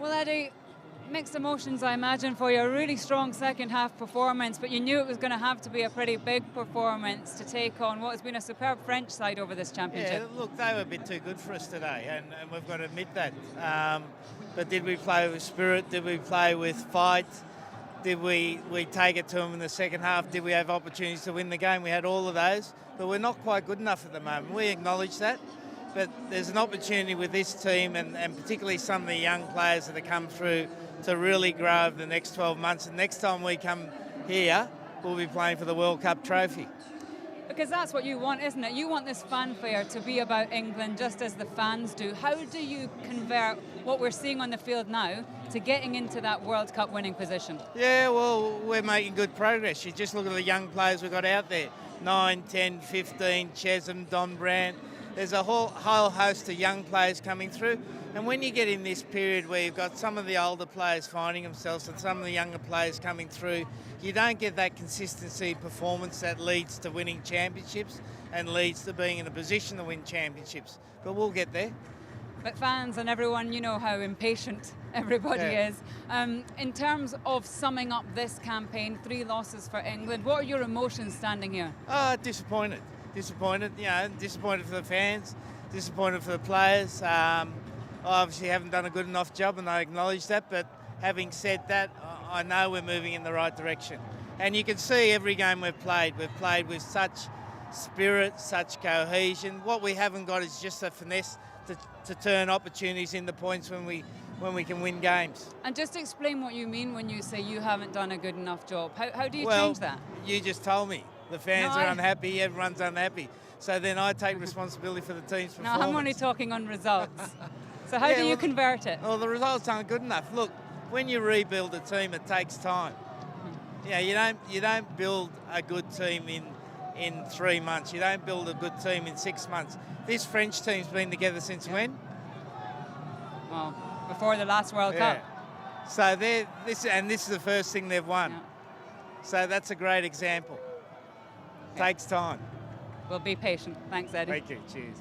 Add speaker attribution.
Speaker 1: Well, Eddie, mixed emotions, I imagine, for you. A really strong second half performance, but you knew it was going to have to be a pretty big performance to take on what has been a superb French side over this championship.
Speaker 2: Yeah, look, they were a bit too good for us today, and we've got to admit that. But did we play with spirit? Did we play with fight? Did we take it to them in the second half? Did we have opportunities to win the game? We had all of those, but we're not quite good enough at the moment. We acknowledge that, but there's an opportunity with this team and particularly some of the young players that have come through to really grow over the next 12 months. And next time we come here, we'll be playing for the World Cup trophy.
Speaker 1: Because that's what you want, isn't it? You want this fanfare to be about England just as the fans do. How do you convert what we're seeing on the field now to getting into that World Cup winning position?
Speaker 2: Yeah, well, we're making good progress. You just look at the young players we've got out there. 9, 10, 15, Chesham, Don Brand. There's a whole host of young players coming through. And when you get in this period where you've got some of the older players finding themselves and some of the younger players coming through, you don't get that consistency performance that leads to winning championships and leads to being in a position to win championships. But we'll get there.
Speaker 1: But fans and everyone, you know how impatient everybody is. In terms of summing up this campaign, 3 losses for England, what are your emotions standing here?
Speaker 2: Disappointed. Disappointed, disappointed for the fans, disappointed for the players. I obviously haven't done a good enough job, and I acknowledge that, but having said that, I know we're moving in the right direction. And you can see every game we've played with such spirit, such cohesion. What we haven't got is just a finesse to turn opportunities into points when we can win games.
Speaker 1: And just explain what you mean when you say you haven't done a good enough job. How do you
Speaker 2: Well,
Speaker 1: change that?
Speaker 2: You just told me. The fans are unhappy, everyone's unhappy. So then I take responsibility for the team's performance.
Speaker 1: No, I'm only talking on results. So how do you convert it?
Speaker 2: Well, the results aren't good enough. Look, when you rebuild a team, it takes time. You don't build a good team in 3 months. You don't build a good team in 6 months. This French team's been together since when?
Speaker 1: Well, before the last World Cup.
Speaker 2: So this is the first thing they've won.
Speaker 1: Yeah.
Speaker 2: So that's a great example. Takes time.
Speaker 1: We'll be patient. Thanks, Eddie.
Speaker 2: Thank you. Cheers.